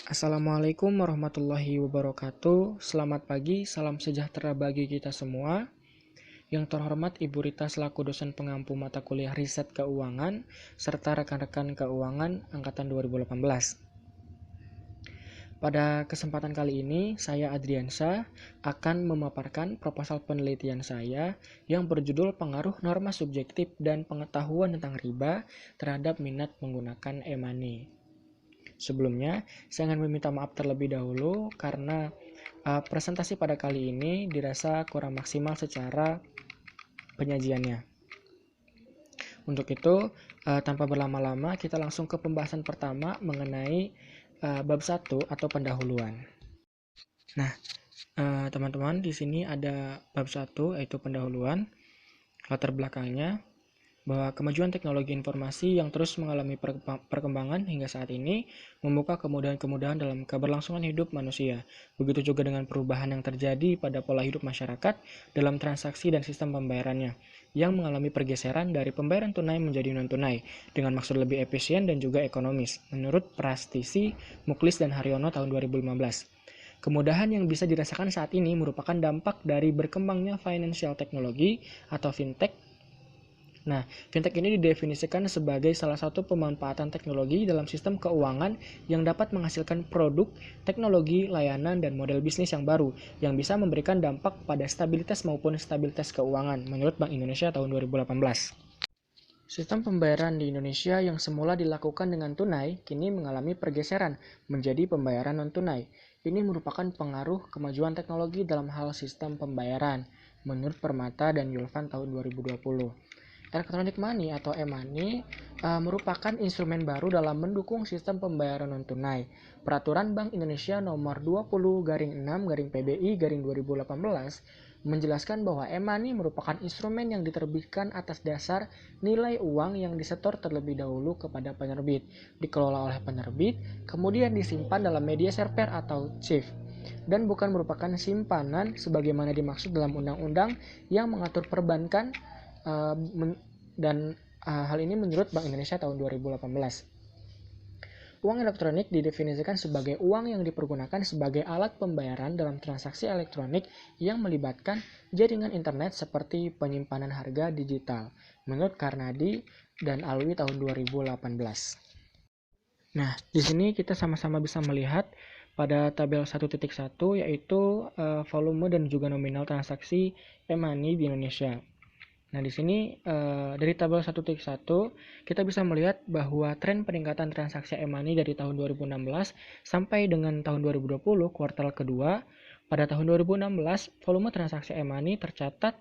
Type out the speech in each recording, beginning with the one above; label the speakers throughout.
Speaker 1: Assalamualaikum warahmatullahi wabarakatuh. Selamat pagi, salam sejahtera bagi kita semua. Yang terhormat Ibu Rita selaku dosen pengampu mata kuliah riset keuangan, serta rekan-rekan keuangan angkatan 2018. Pada kesempatan kali ini, saya Adriansyah akan memaparkan proposal penelitian saya yang berjudul Pengaruh Norma Subjektif dan Pengetahuan tentang Riba terhadap Minat Menggunakan e-money. Sebelumnya, saya ingin meminta maaf terlebih dahulu karena presentasi pada kali ini dirasa kurang maksimal secara penyajiannya. Untuk itu, tanpa berlama-lama, kita langsung ke pembahasan pertama mengenai bab 1 atau pendahuluan. Nah, teman-teman, di sini ada bab 1 yaitu pendahuluan. Latar belakangnya bahwa kemajuan teknologi informasi yang terus mengalami perkembangan hingga saat ini membuka kemudahan-kemudahan dalam keberlangsungan hidup manusia. Begitu juga dengan perubahan yang terjadi pada pola hidup masyarakat dalam transaksi dan sistem pembayarannya, yang mengalami pergeseran dari pembayaran tunai menjadi non-tunai, dengan maksud lebih efisien dan juga ekonomis, menurut Prastisi, Muklis, dan Haryono tahun 2015. Kemudahan yang bisa dirasakan saat ini merupakan dampak dari berkembangnya financial technology atau fintech. Nah, fintech ini didefinisikan sebagai salah satu pemanfaatan teknologi dalam sistem keuangan yang dapat menghasilkan produk, teknologi, layanan, dan model bisnis yang baru yang bisa memberikan dampak pada stabilitas maupun stabilitas keuangan menurut Bank Indonesia tahun 2018. Sistem pembayaran di Indonesia yang semula dilakukan dengan tunai kini mengalami pergeseran menjadi pembayaran non-tunai. Ini merupakan pengaruh kemajuan teknologi dalam hal sistem pembayaran menurut Permata dan Yulvan tahun 2020. Electronic money atau e-money merupakan instrumen baru dalam mendukung sistem pembayaran non-tunai. Peraturan Bank Indonesia nomor 20/6/PBI/2018 menjelaskan bahwa e-money merupakan instrumen yang diterbitkan atas dasar nilai uang yang disetor terlebih dahulu kepada penerbit, dikelola oleh penerbit, kemudian disimpan dalam media server atau CHIF, dan bukan merupakan simpanan sebagaimana dimaksud dalam undang-undang yang mengatur perbankan dan hal ini menurut Bank Indonesia tahun 2018. Uang elektronik didefinisikan sebagai uang yang dipergunakan sebagai alat pembayaran dalam transaksi elektronik yang melibatkan jaringan internet seperti penyimpanan harga digital, menurut Karnadi dan Alwi tahun 2018. Nah, di sini kita sama-sama bisa melihat pada tabel 1.1 yaitu volume dan juga nominal transaksi e-money di Indonesia. Nah, di sini dari tabel 1.1 kita bisa melihat bahwa tren peningkatan transaksi e-money dari tahun 2016 sampai dengan tahun 2020 kuartal kedua. Pada tahun 2016 volume transaksi e-money tercatat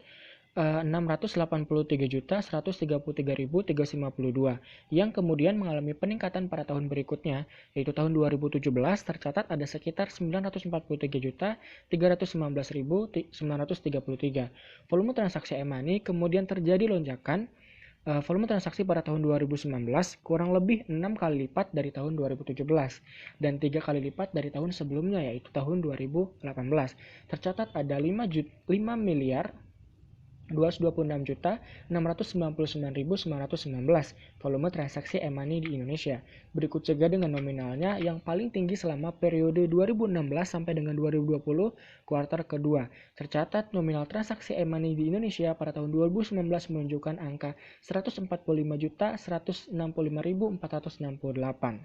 Speaker 1: 683.133.352 yang kemudian mengalami peningkatan pada tahun berikutnya, yaitu tahun 2017 tercatat ada sekitar 943.319.933. Volume transaksi e-money kemudian terjadi lonjakan. Volume transaksi pada tahun 2019 kurang lebih 6 kali lipat dari tahun 2017 dan 3 kali lipat dari tahun sebelumnya, yaitu tahun 2018. Tercatat ada 5.226.699.919 volume transaksi e-money di Indonesia. Berikut juga dengan nominalnya yang paling tinggi selama periode 2016 sampai dengan 2020 kuartal kedua. Tercatat nominal transaksi e-money di Indonesia pada tahun 2019 menunjukkan angka 145.165.468.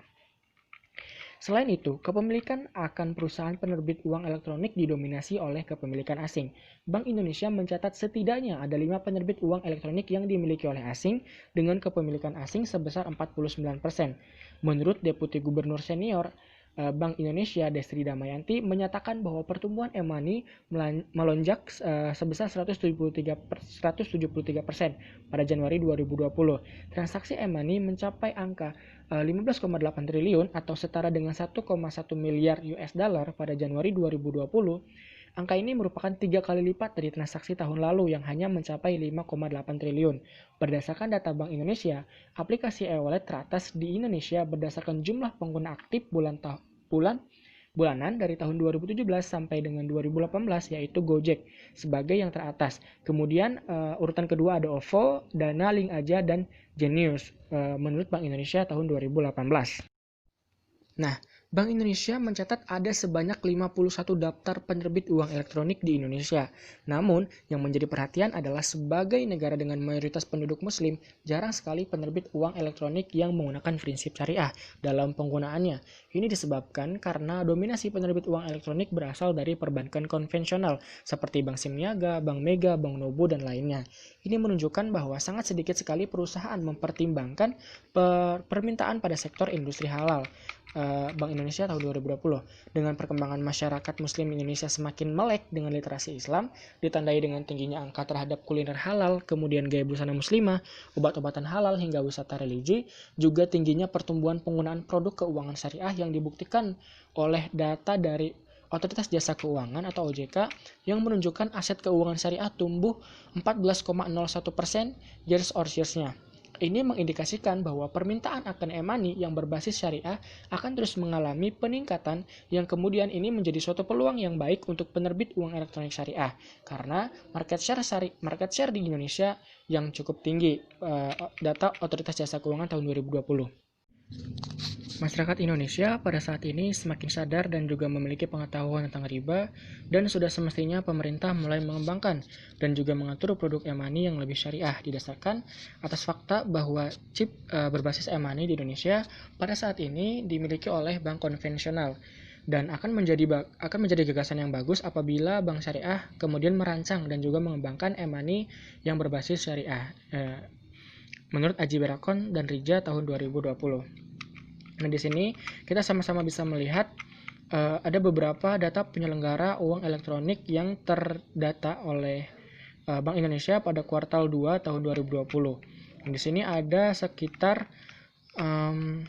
Speaker 1: Selain itu, kepemilikan akan perusahaan penerbit uang elektronik didominasi oleh kepemilikan asing. Bank Indonesia mencatat setidaknya ada 5 penerbit uang elektronik yang dimiliki oleh asing dengan kepemilikan asing sebesar 49%. Menurut Deputi Gubernur Senior Bank Indonesia Destri Damayanti menyatakan bahwa pertumbuhan e-money melonjak sebesar 173% pada Januari 2020. Transaksi e-money mencapai angka 15,8 triliun atau setara dengan 1,1 miliar US dollar pada Januari 2020. Angka ini merupakan 3 kali lipat dari transaksi tahun lalu yang hanya mencapai 5,8 triliun. Berdasarkan data Bank Indonesia, aplikasi e-wallet teratas di Indonesia berdasarkan jumlah pengguna aktif bulanan dari tahun 2017 sampai dengan 2018 yaitu Gojek sebagai yang teratas. Kemudian urutan kedua ada OVO, Dana, Link Aja, dan Genius menurut Bank Indonesia tahun 2018. Nah, Bank Indonesia mencatat ada sebanyak 51 daftar penerbit uang elektronik di Indonesia. Namun, yang menjadi perhatian adalah sebagai negara dengan mayoritas penduduk muslim, jarang sekali penerbit uang elektronik yang menggunakan prinsip syariah dalam penggunaannya. Ini disebabkan karena dominasi penerbit uang elektronik berasal dari perbankan konvensional seperti Bank Simniaga, Bank Mega, Bank Nobo, dan lainnya. Ini menunjukkan bahwa sangat sedikit sekali perusahaan mempertimbangkan permintaan pada sektor industri halal. Bank Indonesia tahun 2020. Dengan perkembangan masyarakat muslim Indonesia semakin melek dengan literasi Islam, ditandai dengan tingginya angka terhadap kuliner halal, kemudian gaya busana muslimah, obat-obatan halal hingga wisata religi, juga tingginya pertumbuhan penggunaan produk keuangan syariah yang dibuktikan oleh data dari Otoritas Jasa Keuangan atau OJK yang menunjukkan aset keuangan syariah tumbuh 14,01% year-on-year-nya. Ini mengindikasikan bahwa permintaan akan e-money yang berbasis syariah akan terus mengalami peningkatan yang kemudian ini menjadi suatu peluang yang baik untuk penerbit uang elektronik syariah karena market share di Indonesia yang cukup tinggi, data Otoritas Jasa Keuangan tahun 2020. Masyarakat Indonesia pada saat ini semakin sadar dan juga memiliki pengetahuan tentang riba, dan sudah semestinya pemerintah mulai mengembangkan dan juga mengatur produk e-money yang lebih syariah didasarkan atas fakta bahwa chip berbasis e-money di Indonesia pada saat ini dimiliki oleh bank konvensional dan akan menjadi gagasan yang bagus apabila bank syariah kemudian merancang dan juga mengembangkan e-money yang berbasis syariah. Menurut Aji Berakon dan Rija tahun 2020. Nah, di sini kita sama-sama bisa melihat ada beberapa data penyelenggara uang elektronik yang terdata oleh Bank Indonesia pada kuartal 2 tahun 2020. Di sini ada sekitar 51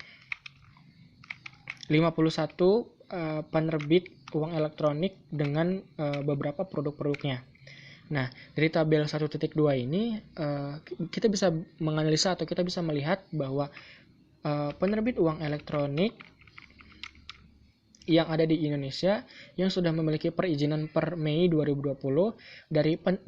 Speaker 1: penerbit uang elektronik dengan beberapa produk-produknya. Nah, dari tabel 1.2 ini kita bisa menganalisa atau kita bisa melihat bahwa penerbit uang elektronik yang ada di Indonesia yang sudah memiliki perizinan per Mei 2020 dari 50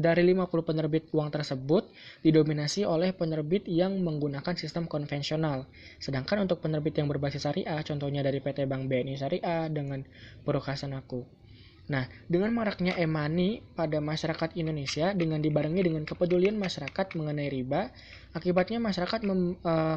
Speaker 1: penerbit uang tersebut didominasi oleh penerbit yang menggunakan sistem konvensional. Sedangkan untuk penerbit yang berbasis syariah, contohnya dari PT Bank BNI Syariah dengan Purokasanaku. Nah, dengan maraknya e-money pada masyarakat Indonesia dengan dibarengi dengan kepedulian masyarakat mengenai riba, akibatnya masyarakat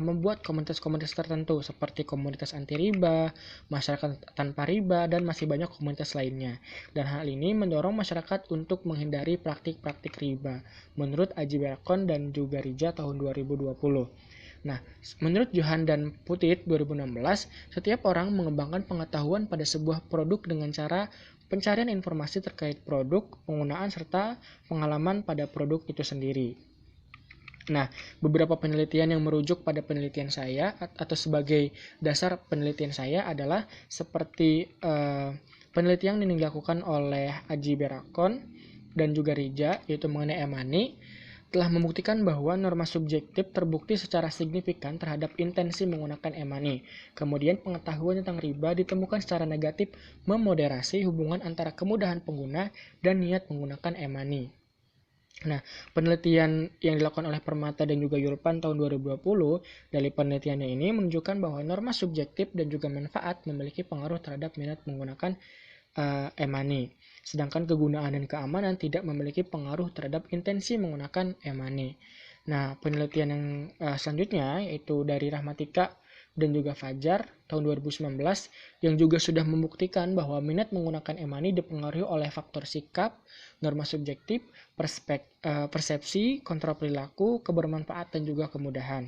Speaker 1: membuat komunitas-komunitas tertentu seperti komunitas anti riba, masyarakat tanpa riba, dan masih banyak komunitas lainnya. Dan hal ini mendorong masyarakat untuk menghindari praktik-praktik riba, menurut Aji Berakon dan juga Rija tahun 2020. Nah, menurut Johan dan Putit 2016, setiap orang mengembangkan pengetahuan pada sebuah produk dengan cara pencarian informasi terkait produk, penggunaan, serta pengalaman pada produk itu sendiri. Nah, beberapa penelitian yang merujuk pada penelitian saya atau sebagai dasar penelitian saya adalah seperti penelitian yang dilakukan oleh Aji Berakon dan juga Rija, yaitu mengenai e-money, telah membuktikan bahwa norma subjektif terbukti secara signifikan terhadap intensi menggunakan e-money. Kemudian pengetahuan tentang riba ditemukan secara negatif memoderasi hubungan antara kemudahan pengguna dan niat menggunakan e-money. Nah, penelitian yang dilakukan oleh Permata dan juga Yulpan tahun 2020 dari penelitiannya ini menunjukkan bahwa norma subjektif dan juga manfaat memiliki pengaruh terhadap minat menggunakan e-money. Sedangkan kegunaan dan keamanan tidak memiliki pengaruh terhadap intensi menggunakan e-money. Nah, penelitian yang selanjutnya yaitu dari Rahmatika dan juga Fajar tahun 2019 yang juga sudah membuktikan bahwa minat menggunakan e-money dipengaruhi oleh faktor sikap, norma subjektif, persepsi, kontrol perilaku, kebermanfaat, dan juga kemudahan.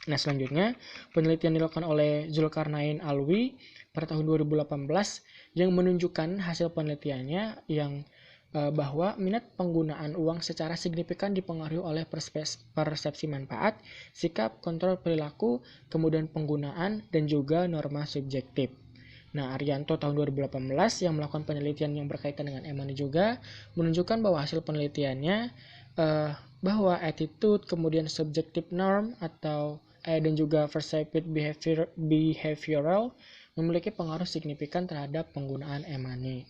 Speaker 1: Nah, selanjutnya penelitian dilakukan oleh Zulkarnain Alwi pada tahun 2018 yang menunjukkan hasil penelitiannya yang bahwa minat penggunaan uang secara signifikan dipengaruhi oleh persepsi manfaat, sikap, kontrol perilaku, kemudian penggunaan, dan juga norma subjektif. Nah, Arianto tahun 2018 yang melakukan penelitian yang berkaitan dengan e-money juga menunjukkan bahwa hasil penelitiannya bahwa attitude, kemudian subjective norm atau dan juga perceived behavioral memiliki pengaruh signifikan terhadap penggunaan e-money.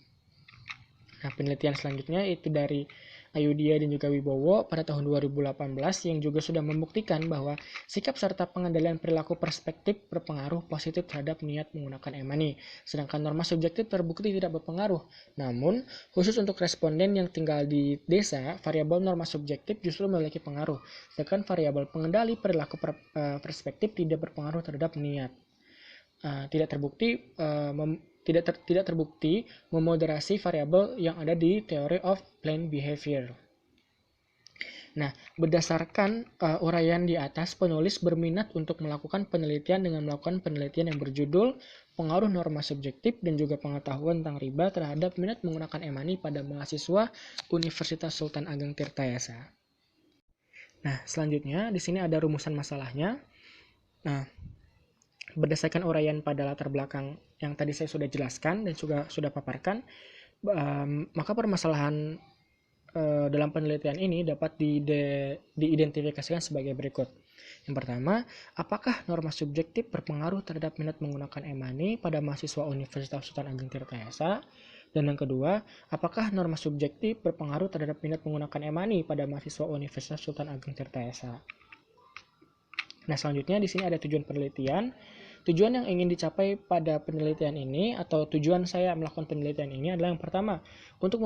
Speaker 1: Nah, penelitian selanjutnya itu dari Ayudhya dan juga Wibowo pada tahun 2018 yang juga sudah membuktikan bahwa sikap serta pengendalian perilaku perspektif berpengaruh positif terhadap niat menggunakan e-money. Sedangkan norma subjektif terbukti tidak berpengaruh. Namun, khusus untuk responden yang tinggal di desa, variabel norma subjektif justru memiliki pengaruh. Sedangkan variabel pengendali perilaku perspektif tidak berpengaruh terhadap niat. Tidak terbukti memoderasi variabel yang ada di Theory of Planned Behavior. Nah, berdasarkan uraian di atas, penulis berminat untuk melakukan penelitian dengan melakukan penelitian yang berjudul Pengaruh Norma Subjektif dan juga Pengetahuan tentang Riba terhadap minat menggunakan e-money pada mahasiswa Universitas Sultan Ageng Tirtayasa. Nah, selanjutnya di sini ada rumusan masalahnya. Nah, berdasarkan uraian pada latar belakang yang tadi saya sudah jelaskan dan juga sudah paparkan, maka permasalahan dalam penelitian ini dapat diidentifikasikan sebagai berikut. Yang pertama, apakah norma subjektif berpengaruh terhadap minat menggunakan e-money pada mahasiswa Universitas Sultan Ageng Tirtayasa? Dan yang kedua, apakah norma subjektif berpengaruh terhadap minat menggunakan e-money pada mahasiswa Universitas Sultan Ageng Tirtayasa? Nah, selanjutnya di sini ada tujuan penelitian. Tujuan yang ingin dicapai pada penelitian ini atau tujuan saya melakukan penelitian ini adalah yang pertama, untuk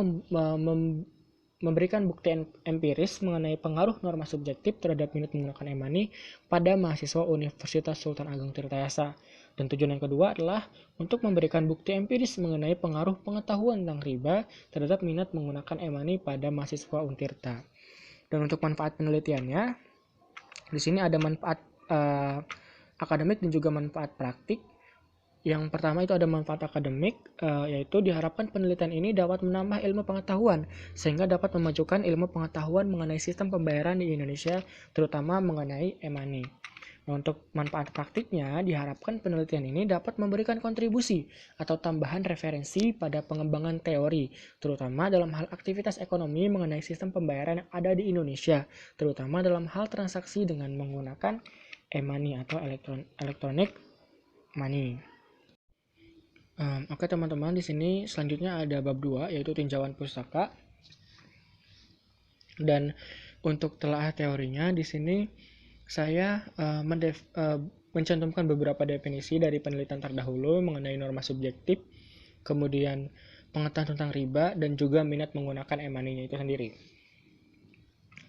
Speaker 1: memberikan bukti empiris mengenai pengaruh norma subjektif terhadap minat menggunakan e-money pada mahasiswa Universitas Sultan Ageng Tirtayasa. Dan tujuan yang kedua adalah untuk memberikan bukti empiris mengenai pengaruh pengetahuan tentang riba terhadap minat menggunakan e-money pada mahasiswa Untirta. Dan untuk manfaat penelitiannya, di sini ada manfaat akademik dan juga manfaat praktik. Yang pertama itu ada manfaat akademik, yaitu diharapkan penelitian ini dapat menambah ilmu pengetahuan sehingga dapat memajukan ilmu pengetahuan mengenai sistem pembayaran di Indonesia, terutama mengenai e-money. Nah, untuk manfaat praktiknya, diharapkan penelitian ini dapat memberikan kontribusi atau tambahan referensi pada pengembangan teori, terutama dalam hal aktivitas ekonomi mengenai sistem pembayaran yang ada di Indonesia, terutama dalam hal transaksi dengan menggunakan e-money atau electronic money. Oke teman-teman, di sini selanjutnya ada bab 2 yaitu tinjauan pustaka. Dan untuk telaah teorinya di sini saya mencantumkan beberapa definisi dari penelitian terdahulu mengenai norma subjektif, kemudian pengetahuan tentang riba dan juga minat menggunakan e-money-nya itu sendiri.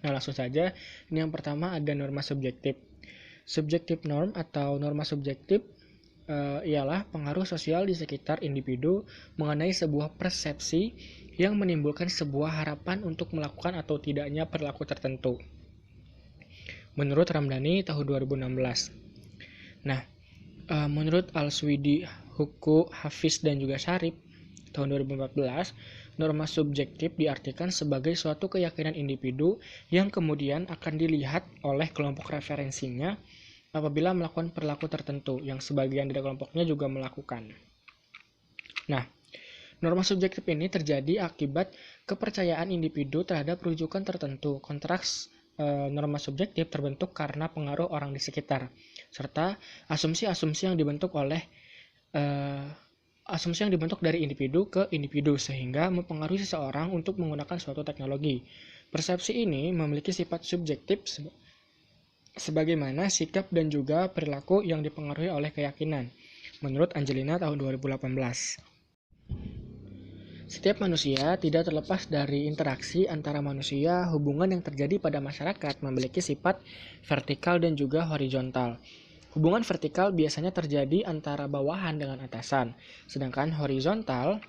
Speaker 1: Nah, langsung saja. Ini yang pertama ada norma subjektif. Subjective norm atau norma subjektif ialah pengaruh sosial di sekitar individu mengenai sebuah persepsi yang menimbulkan sebuah harapan untuk melakukan atau tidaknya perilaku tertentu. Menurut Ramdhani tahun 2016. Nah, menurut Al-Swidi, Huku, Hafiz, dan juga Syarif tahun 2014, norma subjektif diartikan sebagai suatu keyakinan individu yang kemudian akan dilihat oleh kelompok referensinya apabila melakukan perilaku tertentu yang sebagian dari kelompoknya juga melakukan. Nah, norma subjektif ini terjadi akibat kepercayaan individu terhadap rujukan tertentu. Kontras norma subjektif terbentuk karena pengaruh orang di sekitar, serta asumsi-asumsi yang dibentuk dari individu ke individu sehingga mempengaruhi seseorang untuk menggunakan suatu teknologi. Persepsi ini memiliki sifat subjektif sebagaimana sikap dan juga perilaku yang dipengaruhi oleh keyakinan, menurut Angelina tahun 2018. Setiap manusia tidak terlepas dari interaksi antara manusia. Hubungan yang terjadi pada masyarakat memiliki sifat vertikal dan juga horizontal. Hubungan vertikal biasanya terjadi antara bawahan dengan atasan, sedangkan horizontal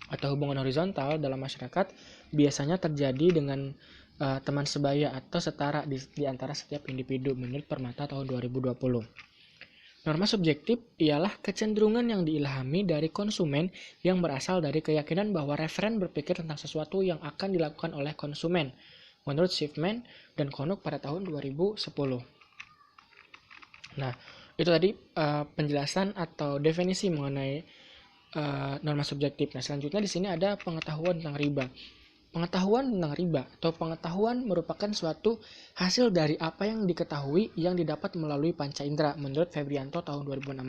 Speaker 1: atau hubungan horizontal dalam masyarakat biasanya terjadi dengan teman sebaya atau setara di antara setiap individu menurut Permata tahun 2020. Norma subjektif ialah kecenderungan yang diilhami dari konsumen yang berasal dari keyakinan bahwa referen berpikir tentang sesuatu yang akan dilakukan oleh konsumen menurut Schiffman dan Konuk pada tahun 2010. Nah, itu tadi penjelasan atau definisi mengenai norma subjektif. Nah, selanjutnya di sini ada pengetahuan tentang riba. Pengetahuan tentang riba atau pengetahuan merupakan suatu hasil dari apa yang diketahui yang didapat melalui panca indera menurut Febrianto tahun 2016.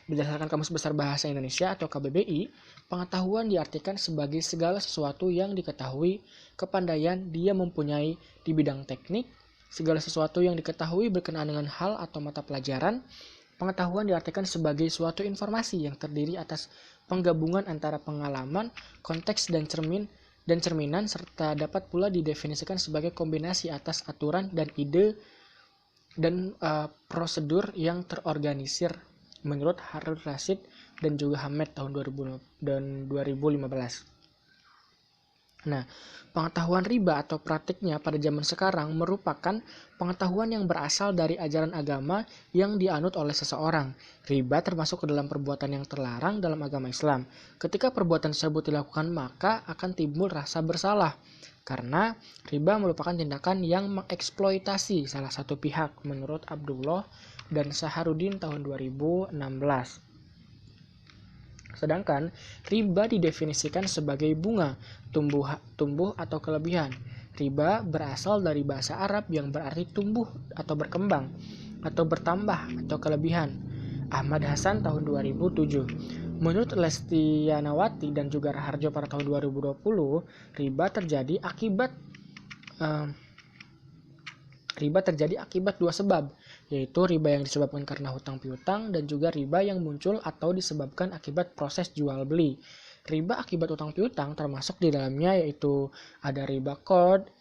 Speaker 1: Berdasarkan Kamus Besar Bahasa Indonesia atau KBBI, pengetahuan diartikan sebagai segala sesuatu yang diketahui, kepandaian dia mempunyai di bidang teknik, segala sesuatu yang diketahui berkenaan dengan hal atau mata pelajaran. Pengetahuan diartikan sebagai suatu informasi yang terdiri atas penggabungan antara pengalaman, konteks dan cerminan, serta dapat pula didefinisikan sebagai kombinasi atas aturan dan ide dan prosedur yang terorganisir menurut Harun Rashid dan juga Hamed tahun 2015. Nah, pengetahuan riba atau praktiknya pada zaman sekarang merupakan pengetahuan yang berasal dari ajaran agama yang dianut oleh seseorang. Riba termasuk ke dalam perbuatan yang terlarang dalam agama Islam. Ketika perbuatan tersebut dilakukan, maka akan timbul rasa bersalah. Karena riba merupakan tindakan yang mengeksploitasi salah satu pihak menurut Abdullah dan Saharudin tahun 2016. Sedangkan riba didefinisikan sebagai bunga, tumbuh atau kelebihan. Riba berasal dari bahasa Arab yang berarti tumbuh atau berkembang, atau bertambah atau kelebihan. Ahmad Hasan tahun 2007. Menurut Lestianawati dan juga Raharjo pada tahun 2020, riba terjadi akibat dua sebab, yaitu riba yang disebabkan karena hutang piutang dan juga riba yang muncul atau disebabkan akibat proses jual beli. Riba akibat hutang piutang termasuk di dalamnya yaitu ada riba qard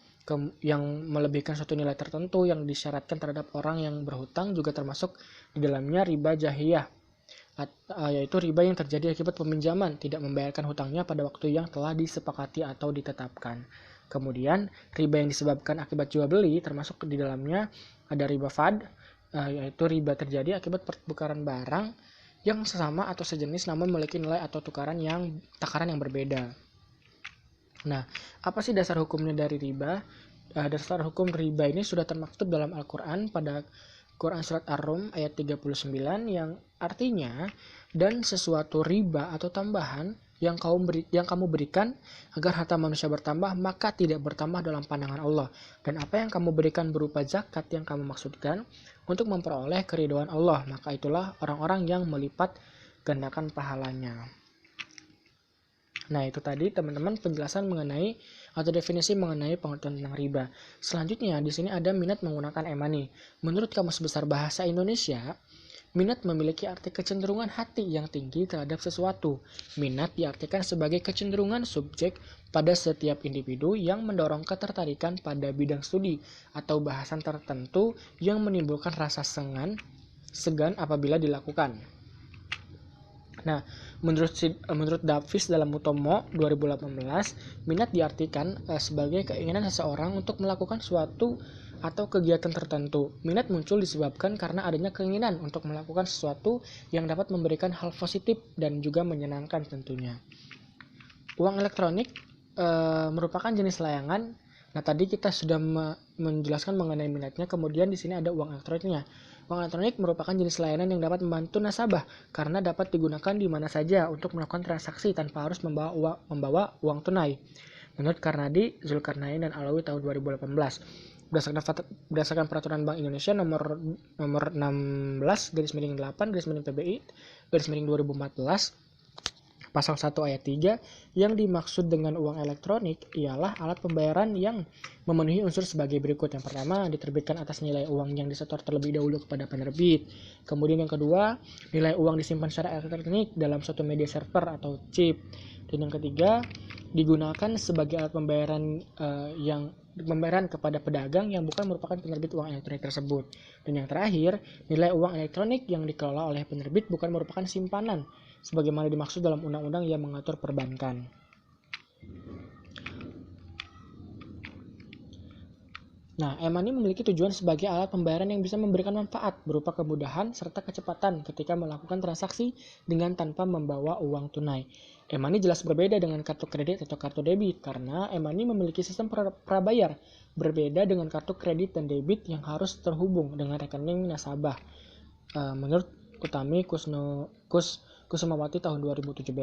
Speaker 1: yang melebihkan suatu nilai tertentu yang disyaratkan terhadap orang yang berhutang, juga termasuk di dalamnya riba jahiyah, yaitu riba yang terjadi akibat peminjaman tidak membayarkan hutangnya pada waktu yang telah disepakati atau ditetapkan. Kemudian riba yang disebabkan akibat jual beli termasuk di dalamnya ada riba fad, yaitu riba terjadi akibat pertukaran barang yang sesama atau sejenis namun memiliki nilai atau takaran yang berbeda. Nah, apa sih dasar hukumnya dari riba? Dasar hukum riba ini sudah termaktub dalam Al-Quran pada Quran Surat Ar-Rum ayat 39 yang artinya, dan sesuatu riba atau tambahan yang kamu berikan agar harta manusia bertambah, maka tidak bertambah dalam pandangan Allah. Dan apa yang kamu berikan berupa zakat yang kamu maksudkan untuk memperoleh keridhaan Allah, maka itulah orang-orang yang melipat gandakan pahalanya. Nah, itu tadi teman-teman penjelasan mengenai atau definisi mengenai pengertian tentang riba. Selanjutnya di sini ada minat menggunakan e-money. Menurut Kamus Besar Bahasa Indonesia, minat memiliki arti kecenderungan hati yang tinggi terhadap sesuatu. Minat diartikan sebagai kecenderungan subjek pada setiap individu yang mendorong ketertarikan pada bidang studi atau bahasan tertentu yang menimbulkan rasa segan apabila dilakukan. Nah, menurut Davis dalam Mutomo 2018, minat diartikan sebagai keinginan seseorang untuk melakukan suatu atau kegiatan tertentu. Minat muncul disebabkan karena adanya keinginan untuk melakukan sesuatu yang dapat memberikan hal positif dan juga menyenangkan tentunya. Uang elektronik merupakan jenis layangan. Nah, tadi kita sudah menjelaskan mengenai minatnya, kemudian di sini ada uang elektroniknya. Uang elektronik merupakan jenis layanan yang dapat membantu nasabah karena dapat digunakan di mana saja untuk melakukan transaksi tanpa harus membawa uang tunai. Menurut Karnadi, Zulkarnain dan Alawi tahun 2018. Berdasarkan peraturan Bank Indonesia nomor 16/8/PBI/2014 Pasal 1 ayat 3, yang dimaksud dengan uang elektronik ialah alat pembayaran yang memenuhi unsur sebagai berikut. Yang pertama, diterbitkan atas nilai uang yang disetor terlebih dahulu kepada penerbit. Kemudian yang kedua, nilai uang disimpan secara elektronik dalam suatu media server atau chip. Dan yang ketiga, digunakan sebagai alat pembayaran kepada pedagang yang bukan merupakan penerbit uang elektronik tersebut. Dan yang terakhir, nilai uang elektronik yang dikelola oleh penerbit bukan merupakan simpanan sebagaimana dimaksud dalam undang-undang yang mengatur perbankan. Nah, e-money memiliki tujuan sebagai alat pembayaran yang bisa memberikan manfaat berupa kemudahan serta kecepatan ketika melakukan transaksi dengan tanpa membawa uang tunai. E-money jelas berbeda dengan kartu kredit atau kartu debit karena e-money memiliki sistem prabayar berbeda dengan kartu kredit dan debit yang harus terhubung dengan rekening nasabah. Menurut Utami Kusumawati tahun 2017.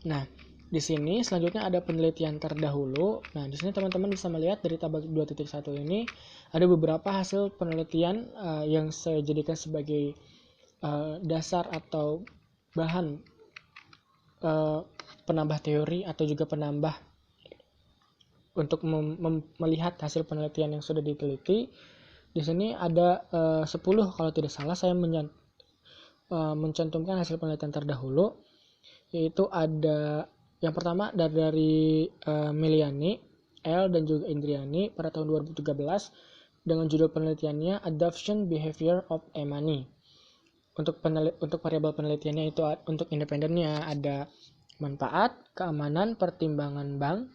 Speaker 1: Nah, di sini selanjutnya ada penelitian terdahulu. Nah, di sini teman-teman bisa melihat dari tabel 2.1 ini ada beberapa hasil penelitian yang saya jadikan sebagai dasar atau bahan penambah teori atau juga penambah untuk melihat hasil penelitian yang sudah diteliti. Di sini ada 10 kalau tidak salah, saya mencantumkan hasil penelitian terdahulu, yaitu ada yang pertama dari Meliani, L dan juga Indriani pada tahun 2013 dengan judul penelitiannya Adoption Behavior of E-Money. Untuk variabel penelitiannya itu untuk independennya ada manfaat, keamanan, pertimbangan bank,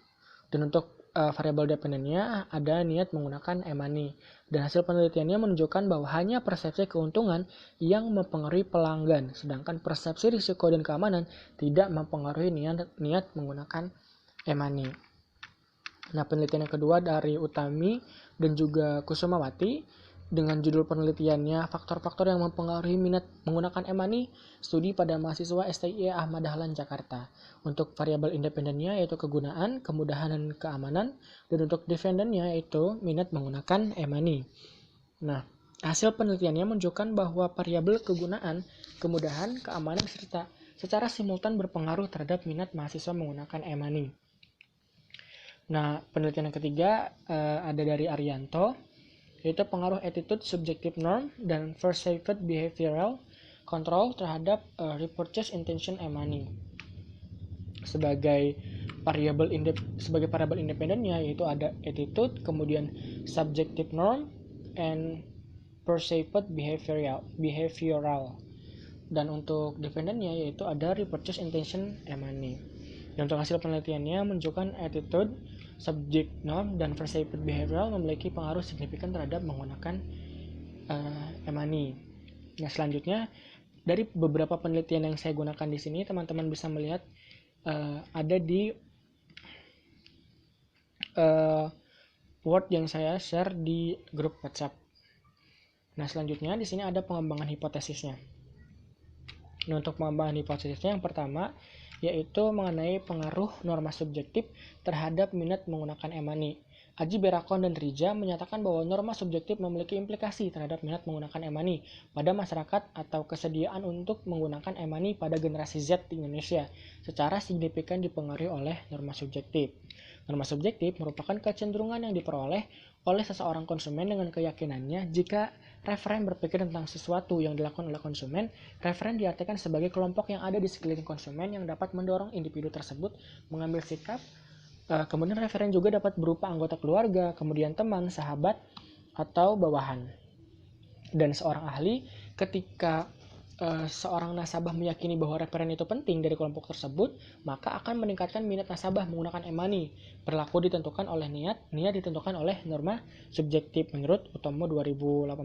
Speaker 1: dan untuk variabel dependennya ada niat menggunakan e-money. Dan hasil penelitiannya menunjukkan bahwa hanya persepsi keuntungan yang mempengaruhi pelanggan, sedangkan persepsi risiko dan keamanan tidak mempengaruhi niat menggunakan e-money. Nah, penelitian yang kedua dari Utami dan juga Kusumawati dengan judul penelitiannya faktor-faktor yang mempengaruhi minat menggunakan e-money, studi pada mahasiswa STIE Ahmad Dahlan Jakarta. Untuk variabel independennya yaitu kegunaan, kemudahan dan keamanan, dan untuk defendennya yaitu minat menggunakan e-money. Nah, hasil penelitiannya menunjukkan bahwa variabel kegunaan, kemudahan, keamanan serta secara simultan berpengaruh terhadap minat mahasiswa menggunakan e-money. Nah, penelitian yang ketiga ada dari Arianto, yaitu pengaruh attitude, subjective norm, dan perceived behavioral control terhadap repurchase intention e-money. Sebagai variabel independennya yaitu ada attitude, kemudian subjective norm, and perceived behavioral. Dan untuk dependennya yaitu ada repurchase intention e-money. Dan untuk hasil penelitiannya menunjukkan attitude, subject norm, dan perceived behavioral memiliki pengaruh signifikan terhadap menggunakan e-money. Nah, selanjutnya dari beberapa penelitian yang saya gunakan di sini, teman-teman bisa melihat ada di Word yang saya share di grup WhatsApp. Nah, selanjutnya di sini ada pengembangan hipotesisnya. Nah, untuk pengembangan hipotesisnya yang pertama yaitu mengenai pengaruh norma subjektif terhadap minat menggunakan e-money. Aji Berakon dan Rija menyatakan bahwa norma subjektif memiliki implikasi terhadap minat menggunakan e-money pada masyarakat atau kesediaan untuk menggunakan e-money pada generasi Z di Indonesia secara signifikan dipengaruhi oleh norma subjektif. Norma subjektif merupakan kecenderungan yang diperoleh oleh seseorang konsumen dengan keyakinannya jika referen berpikir tentang sesuatu yang dilakukan oleh konsumen. Referen diartikan sebagai kelompok yang ada di sekeliling konsumen yang dapat mendorong individu tersebut mengambil sikap. Kemudian referen juga dapat berupa anggota keluarga, kemudian teman, sahabat, atau bawahan. Dan seorang ahli ketika seorang nasabah meyakini bahwa referen itu penting dari kelompok tersebut, maka akan meningkatkan minat nasabah menggunakan e-money. Perilaku ditentukan oleh niat ditentukan oleh norma subjektif menurut Utomo 2018.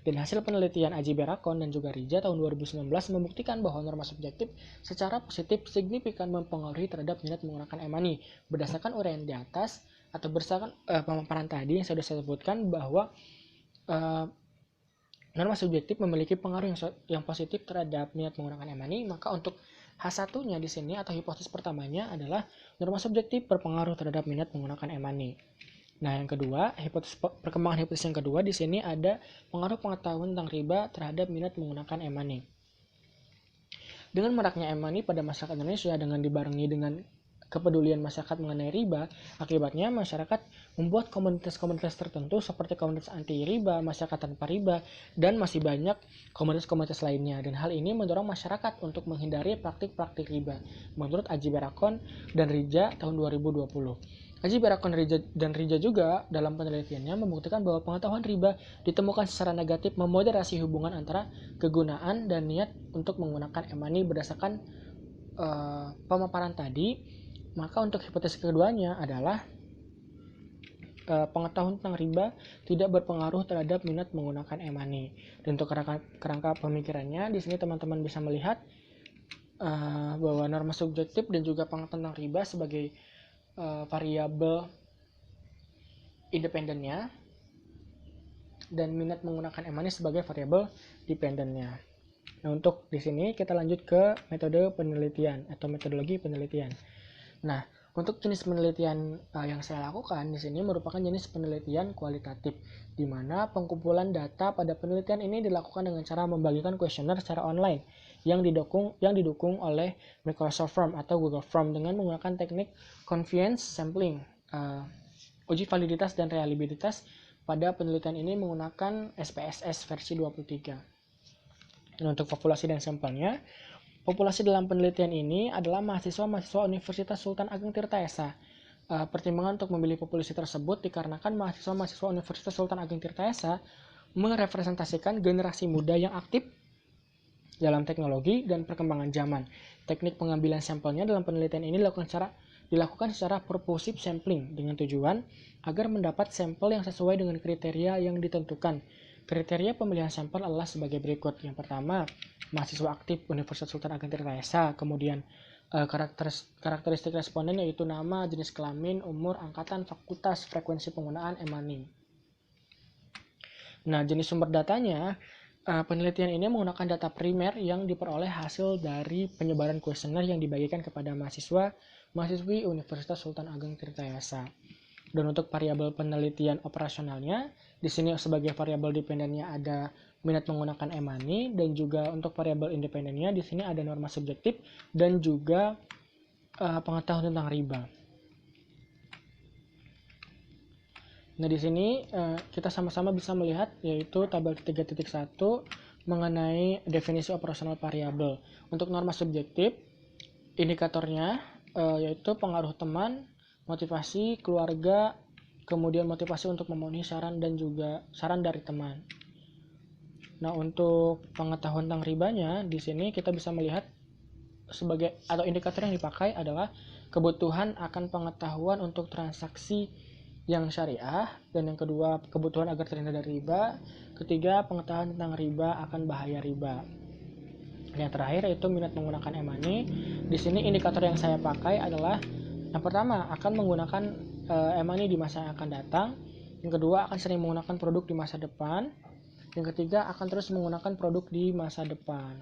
Speaker 1: Dan hasil penelitian Aji Berakon dan juga Rija tahun 2019 membuktikan bahwa norma subjektif secara positif signifikan mempengaruhi terhadap minat menggunakan e-money. Berdasarkan uraian di atas atau berdasarkan pemaparan tadi yang sudah saya sebutkan bahwa norma subjektif memiliki pengaruh yang positif terhadap minat menggunakan e-money, maka untuk H1-nya di sini atau hipotesis pertamanya adalah norma subjektif berpengaruh terhadap minat menggunakan e-money. Nah, yang kedua, perkembangan hipotesis yang kedua di sini ada pengaruh pengetahuan tentang riba terhadap minat menggunakan e-money. Dengan maraknya e-money pada masyarakat Indonesia dengan dibarengi dengan kepedulian masyarakat mengenai riba, akibatnya masyarakat membuat komunitas-komunitas tertentu seperti komunitas anti riba, masyarakat tanpa riba, dan masih banyak komunitas-komunitas lainnya. Dan hal ini mendorong masyarakat untuk menghindari praktik-praktik riba, menurut Aji Berakon dan Rija tahun 2020. Aji Berakon dan Rija juga dalam penelitiannya membuktikan bahwa pengetahuan riba ditemukan secara negatif memoderasi hubungan antara kegunaan dan niat untuk menggunakan e-money berdasarkan pemaparan tadi. Maka untuk hipotesis keduanya adalah pengetahuan tentang riba tidak berpengaruh terhadap minat menggunakan e-money. Dan untuk kerangka pemikirannya, di sini teman-teman bisa melihat bahwa norma subjektif dan juga pengetahuan tentang riba sebagai variabel independennya dan minat menggunakan e-money sebagai variabel dependennya. Nah, untuk di sini kita lanjut ke metode penelitian atau metodologi penelitian. Nah, Untuk jenis penelitian yang saya lakukan di sini merupakan jenis penelitian kualitatif, di mana pengumpulan data pada penelitian ini dilakukan dengan cara membagikan kuesioner secara online yang didukung oleh Microsoft Form atau Google Form dengan menggunakan teknik convenience sampling. Uji validitas dan reliabilitas pada penelitian ini menggunakan SPSS versi 23. Dan untuk populasi dan sampelnya, populasi dalam penelitian ini adalah mahasiswa-mahasiswa Universitas Sultan Ageng Tirta Esa. Pertimbangan untuk memilih populasi tersebut dikarenakan mahasiswa-mahasiswa Universitas Sultan Ageng Tirta Esa merepresentasikan generasi muda yang aktif dalam teknologi dan perkembangan zaman. Teknik pengambilan sampelnya dalam penelitian ini dilakukan secara purposive sampling dengan tujuan agar mendapat sampel yang sesuai dengan kriteria yang ditentukan. Kriteria pemilihan sampel adalah sebagai berikut. Yang pertama, mahasiswa aktif Universitas Sultan Ageng Tirta Esa, kemudian karakteristik responden yaitu nama, jenis kelamin, umur, angkatan, fakultas, frekuensi penggunaan, e-money. Nah, jenis sumber datanya, penelitian ini menggunakan data primer yang diperoleh hasil dari penyebaran kuesioner yang dibagikan kepada mahasiswi Universitas Sultan Ageng Tirta Esa. Dan untuk variabel penelitian operasionalnya, di sini sebagai variabel dependennya ada minat menggunakan e-money, dan juga untuk variabel independennya di sini ada norma subjektif dan juga pengetahuan tentang riba. Nah, di sini kita sama-sama bisa melihat yaitu tabel 3.1 mengenai definisi operasional variabel. Untuk norma subjektif, indikatornya yaitu pengaruh teman, motivasi keluarga, kemudian motivasi untuk memenuhi saran dan juga saran dari teman. Nah, untuk pengetahuan tentang ribanya di sini kita bisa melihat sebagai atau indikator yang dipakai adalah kebutuhan akan pengetahuan untuk transaksi yang syariah, dan yang kedua kebutuhan agar terhindar dari riba, ketiga pengetahuan tentang riba akan bahaya riba. Yang terakhir yaitu minat menggunakan e-money. Di sini indikator yang saya pakai adalah yang pertama akan menggunakan e-money di masa yang akan datang, yang kedua akan sering menggunakan produk di masa depan, yang ketiga akan terus menggunakan produk di masa depan.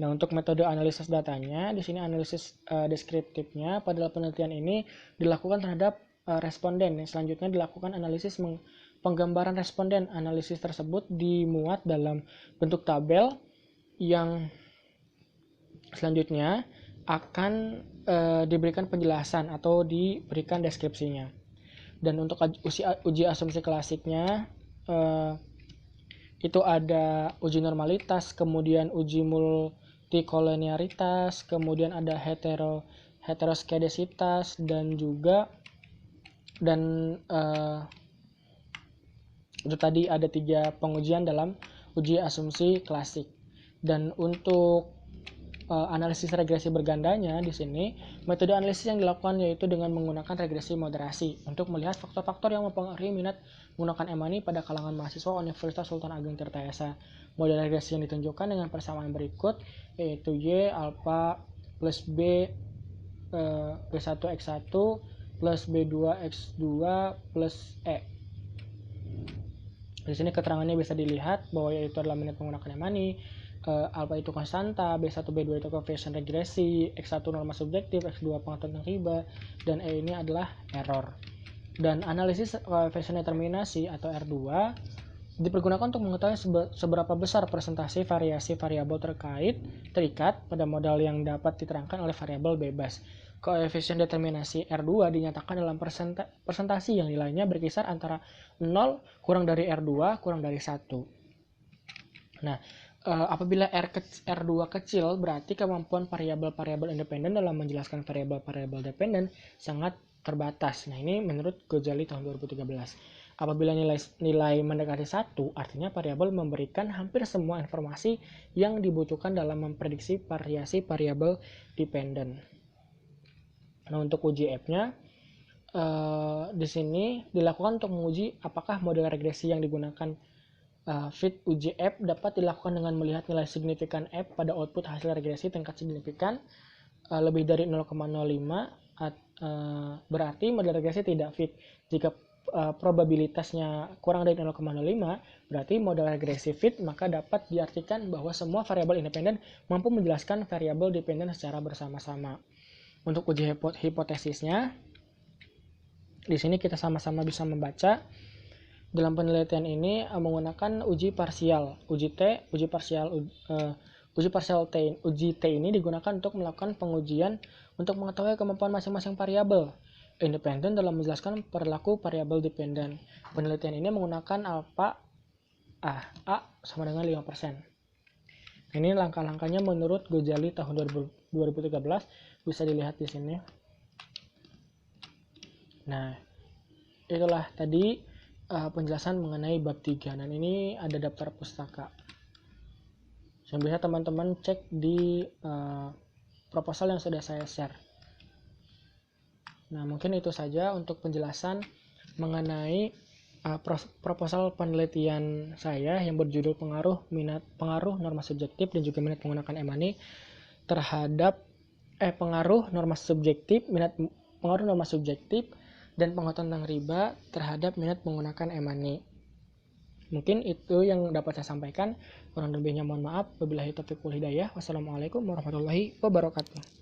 Speaker 1: Nah, untuk metode analisis datanya, di sini analisis deskriptifnya pada penelitian ini dilakukan terhadap responden. Selanjutnya dilakukan analisis penggambaran responden. Analisis tersebut dimuat dalam bentuk tabel yang selanjutnya akan diberikan penjelasan atau diberikan deskripsinya. Dan untuk uji asumsi klasiknya itu ada uji normalitas, kemudian uji multikolonialitas, kemudian ada heteroskedasitas, dan juga itu tadi ada 3 pengujian dalam uji asumsi klasik. Dan untuk analisis regresi bergandanya di sini, metode analisis yang dilakukan yaitu dengan menggunakan regresi moderasi untuk melihat faktor-faktor yang mempengaruhi minat menggunakan e-money pada kalangan mahasiswa Universitas Sultan Ageng Tirta Esa. Model regresi yang ditunjukkan dengan persamaan berikut yaitu Y alpha plus B B1X1 plus B2X2 plus E. Di sini keterangannya bisa dilihat bahwa yaitu adalah minat menggunakan e-money, alpha itu konstanta, B1 B2 itu koefisien regresi, X1 norma subjektif, X2 pengetahuan tentang riba, dan E ini adalah error. Dan analisis koefisien determinasi atau R2 dipergunakan untuk mengetahui seberapa besar persentase variasi variabel terikat pada modal yang dapat diterangkan oleh variabel bebas. Koefisien determinasi R2 dinyatakan dalam persentase yang nilainya berkisar antara 0 kurang dari R2 kurang dari 1. Nah, apabila R2 kecil, berarti kemampuan variabel-variabel independen dalam menjelaskan variabel-variabel dependen sangat terbatas. Nah, ini menurut Ghazali tahun 2013. Apabila nilai mendekati 1, artinya variabel memberikan hampir semua informasi yang dibutuhkan dalam memprediksi variasi variabel dependen. Nah, untuk uji F-nya di sini dilakukan untuk menguji apakah model regresi yang digunakan fit uji F dapat dilakukan dengan melihat nilai signifikan F pada output hasil regresi tingkat signifikan lebih dari 0,05, berarti model regresi tidak fit. Jika probabilitasnya kurang dari 0,05, berarti model regresi fit, maka dapat diartikan bahwa semua variabel independen mampu menjelaskan variabel dependen secara bersama-sama. Untuk uji hipotesisnya, di sini kita sama-sama bisa membaca. Dalam penelitian ini menggunakan uji parsial, uji T ini digunakan untuk melakukan pengujian untuk mengetahui kemampuan masing-masing variabel independen dalam menjelaskan perilaku variabel dependen. Penelitian ini menggunakan alfa A sama dengan 5%. Ini langkah-langkahnya menurut Ghazali tahun 2013, bisa dilihat di sini. Nah, itulah tadi penjelasan mengenai bab 3, dan ini ada daftar pustaka. Yang bisa teman-teman cek di proposal yang sudah saya share. Nah, mungkin itu saja untuk penjelasan mengenai proposal penelitian saya yang berjudul pengaruh norma subjektif dan juga minat menggunakan e-money terhadap pengaruh norma subjektif dan pengetahuan tentang riba terhadap minat menggunakan e-money. Mungkin itu yang dapat saya sampaikan. Kurang lebihnya mohon maaf. Wabillahi taufiq wal hidayah. Wassalamualaikum warahmatullahi wabarakatuh.